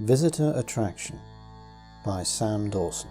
Visitor Attraction by Sam Dawson.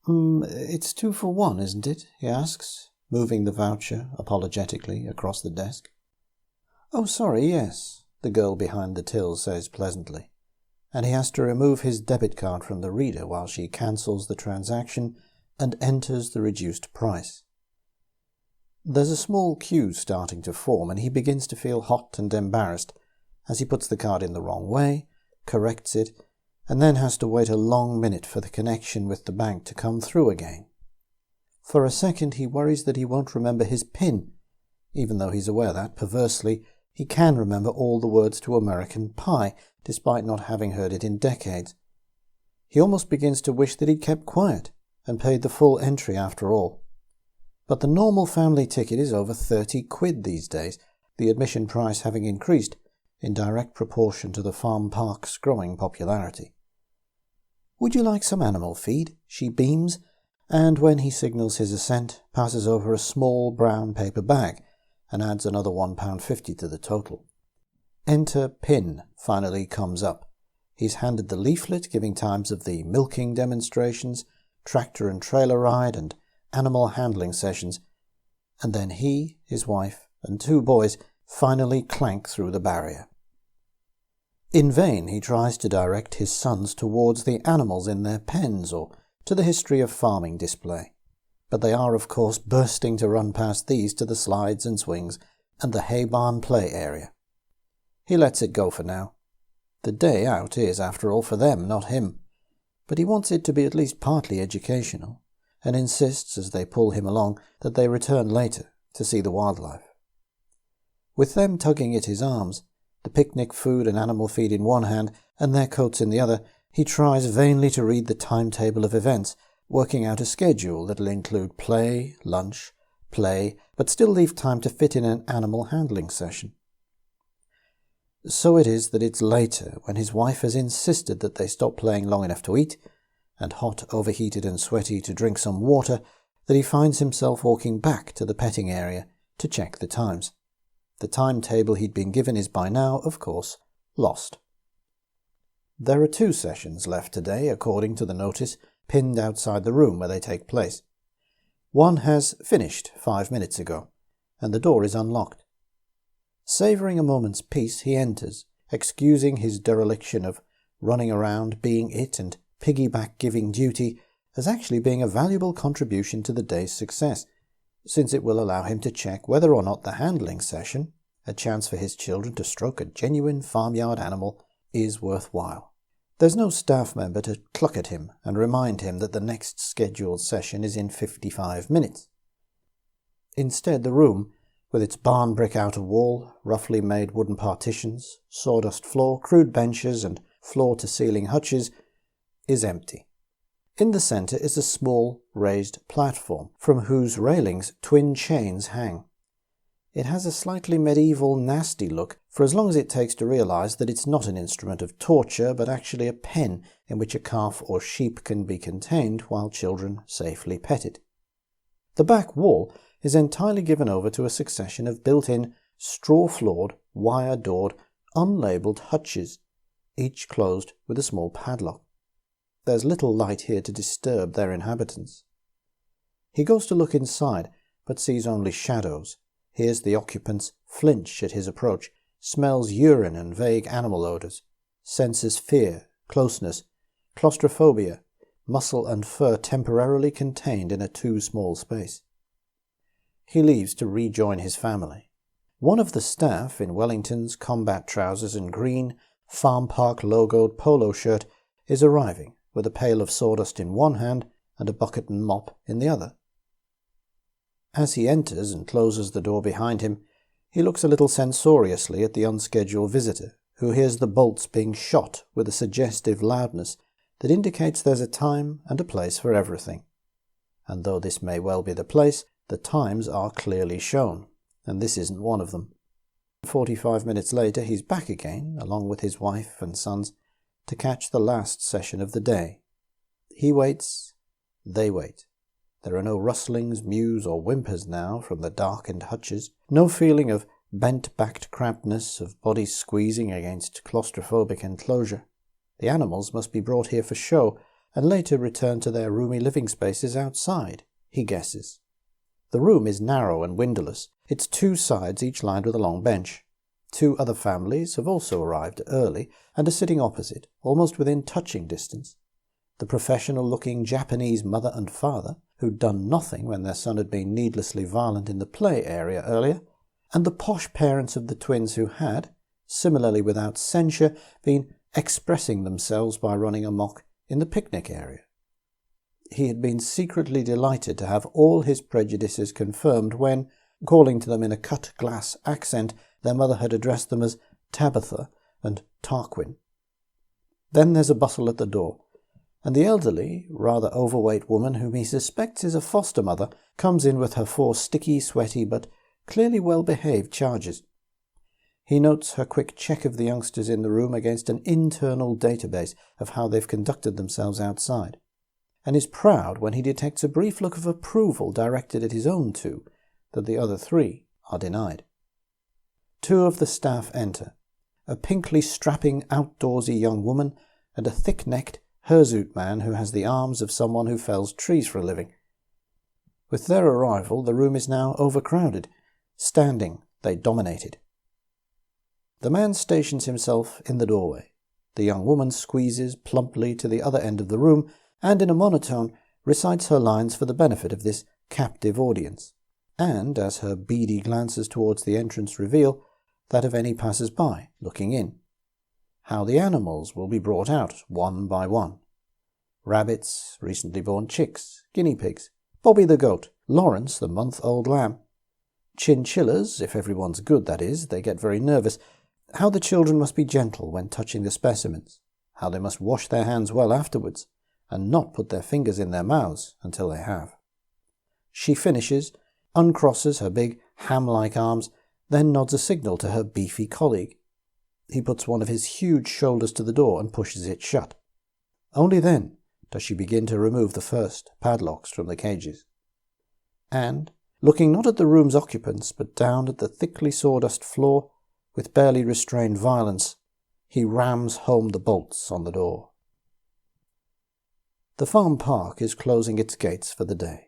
It's 2 for 1, isn't it? He asks, moving the voucher apologetically across the desk. Oh, sorry, yes, the girl behind the till says pleasantly, and he has to remove his debit card from the reader while she cancels the transaction and enters the reduced price. There's a small queue starting to form, and he begins to feel hot and embarrassed as he puts the card in the wrong way, corrects it, and then has to wait a long minute for the connection with the bank to come through again. For a second he worries that he won't remember his PIN, even though he's aware that, perversely, he can remember all the words to American Pie, despite not having heard it in decades. He almost begins to wish that he'd kept quiet and paid the full entry after all. But the normal family ticket is over 30 quid these days, the admission price having increased in direct proportion to the farm park's growing popularity. Would you like some animal feed? She beams, and when he signals his assent, passes over a small brown paper bag and adds another £1.50 to the total. Enter PIN finally comes up. He's handed the leaflet giving times of the milking demonstrations, tractor and trailer ride, and animal handling sessions, and then he, his wife, and 2 boys finally clank through the barrier. In vain he tries to direct his sons towards the animals in their pens or to the history of farming display, but they are of course bursting to run past these to the slides and swings and the hay barn play area. He lets it go for now. The day out is, after all, for them, not him, but he wants it to be at least partly educational, and insists as they pull him along that they return later to see the wildlife. With them tugging at his arms, the picnic food and animal feed in one hand and their coats in the other, he tries vainly to read the timetable of events, working out a schedule that'll include play, lunch, play, but still leave time to fit in an animal handling session. So it is that it's later, when his wife has insisted that they stop playing long enough to eat, and hot, overheated and sweaty to drink some water, that he finds himself walking back to the petting area to check the times. The timetable he'd been given is by now, of course, lost. There are 2 sessions left today, according to the notice pinned outside the room where they take place. One has finished 5 minutes ago, and the door is unlocked. Savouring a moment's peace, he enters, excusing his dereliction of running around, being it, and piggyback giving duty as actually being a valuable contribution to the day's success, since it will allow him to check whether or not the handling session, a chance for his children to stroke a genuine farmyard animal, is worthwhile. There's no staff member to cluck at him and remind him that the next scheduled session is in 55 minutes. Instead, the room, with its barn brick outer wall, roughly made wooden partitions, sawdust floor, crude benches, and floor-to-ceiling hutches, is empty. In the centre is a small, raised platform, from whose railings twin chains hang. It has a slightly medieval, nasty look, for as long as it takes to realise that it's not an instrument of torture, but actually a pen in which a calf or sheep can be contained while children safely pet it. The back wall is entirely given over to a succession of built-in, straw-floored, wire-doored, unlabelled hutches, each closed with a small padlock. There's little light here to disturb their inhabitants. He goes to look inside, but sees only shadows, hears the occupants flinch at his approach, smells urine and vague animal odours, senses fear, closeness, claustrophobia, muscle and fur temporarily contained in a too small space. He leaves to rejoin his family. One of the staff, in Wellington's combat trousers and green, farm park logoed polo shirt, is arriving, with a pail of sawdust in one hand and a bucket and mop in the other. As he enters and closes the door behind him, he looks a little censoriously at the unscheduled visitor, who hears the bolts being shot with a suggestive loudness that indicates there's a time and a place for everything. And though this may well be the place, the times are clearly shown, and this isn't one of them. 45 minutes later he's back again, along with his wife and sons, to catch the last session of the day. He waits, they wait, There are no rustlings, mews, or whimpers now from the darkened hutches, no feeling of bent-backed crampedness, of bodies squeezing against claustrophobic enclosure. The animals must be brought here for show, and later returned to their roomy living spaces outside, he guesses. The room is narrow and windowless, its two sides each lined with a long bench. 2 other families have also arrived early and are sitting opposite, almost within touching distance. The professional-looking Japanese mother and father, who'd done nothing when their son had been needlessly violent in the play area earlier, and the posh parents of the twins who had, similarly without censure, been expressing themselves by running amok in the picnic area. He had been secretly delighted to have all his prejudices confirmed when, calling to them in a cut-glass accent, their mother had addressed them as Tabitha and Tarquin. Then there's a bustle at the door, and the elderly, rather overweight woman whom he suspects is a foster mother comes in with her 4 sticky, sweaty, but clearly well-behaved charges. He notes her quick check of the youngsters in the room against an internal database of how they've conducted themselves outside, and is proud when he detects a brief look of approval directed at his own 2, that the other 3 are denied. 2 of the staff enter, a pinkly strapping outdoorsy young woman and a thick-necked hirsute man who has the arms of someone who fells trees for a living. With their arrival, the room is now overcrowded. Standing, they dominated. The man stations himself in the doorway. The young woman squeezes plumply to the other end of the room and, in a monotone, recites her lines for the benefit of this captive audience, and, as her beady glances towards the entrance reveal, that of any passers-by looking in. How the animals will be brought out one by one. Rabbits, recently born chicks, guinea pigs, Bobby the goat, Lawrence the month-old lamb. Chinchillas, if everyone's good, that is, they get very nervous. How the children must be gentle when touching the specimens. How they must wash their hands well afterwards, and not put their fingers in their mouths until they have. She finishes, uncrosses her big ham-like arms, then nods a signal to her beefy colleague. He puts one of his huge shoulders to the door and pushes it shut. Only then does she begin to remove the first padlocks from the cages. And, looking not at the room's occupants, but down at the thickly sawdust floor, with barely restrained violence, he rams home the bolts on the door. The farm park is closing its gates for the day.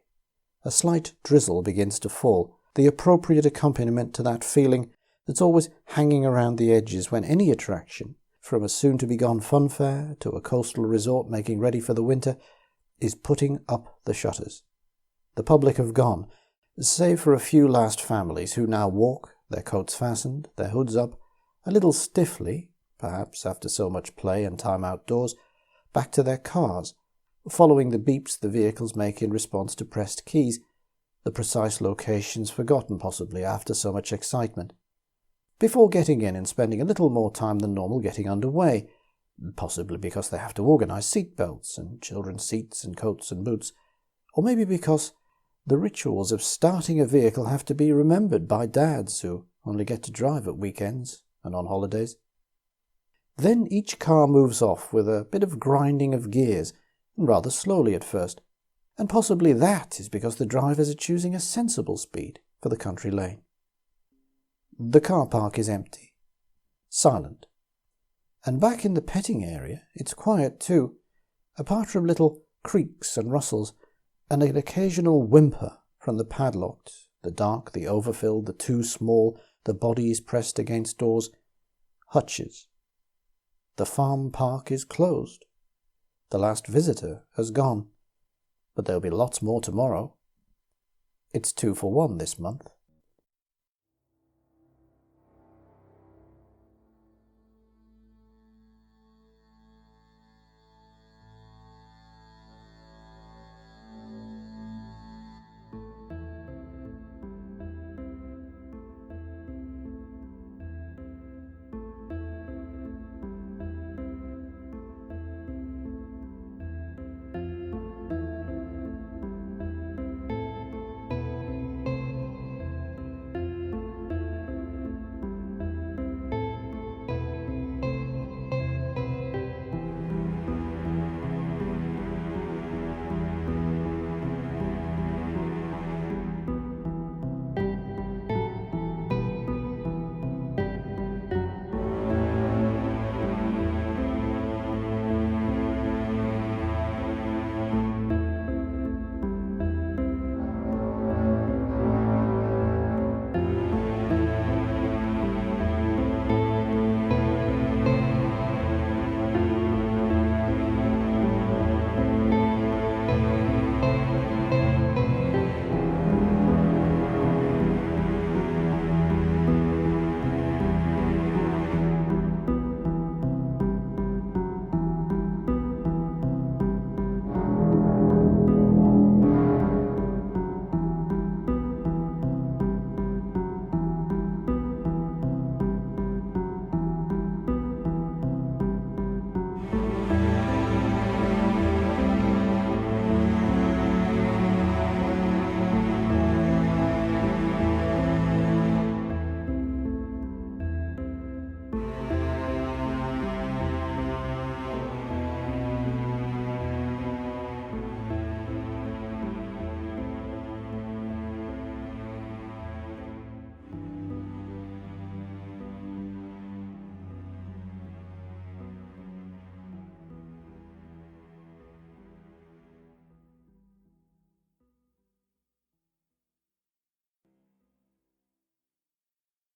A slight drizzle begins to fall, the appropriate accompaniment to that feeling that's always hanging around the edges when any attraction, from a soon-to-be-gone funfair to a coastal resort making ready for the winter, is putting up the shutters. The public have gone, save for a few last families who now walk, their coats fastened, their hoods up, a little stiffly, perhaps after so much play and time outdoors, back to their cars, following the beeps the vehicles make in response to pressed keys, the precise locations forgotten possibly after so much excitement, before getting in and spending a little more time than normal getting underway, possibly because they have to organize seat belts and children's seats and coats and boots, or maybe because the rituals of starting a vehicle have to be remembered by dads who only get to drive at weekends and on holidays. Then each car moves off with a bit of grinding of gears, rather slowly at first, and possibly that is because the drivers are choosing a sensible speed for the country lane. The car park is empty, silent, and back in the petting area it's quiet too, apart from little creaks and rustles, and an occasional whimper from the padlocked, the dark, the overfilled, the too small, the bodies pressed against doors, hutches. The farm park is closed. The last visitor has gone, but there'll be lots more tomorrow. It's 2 for 1 this month.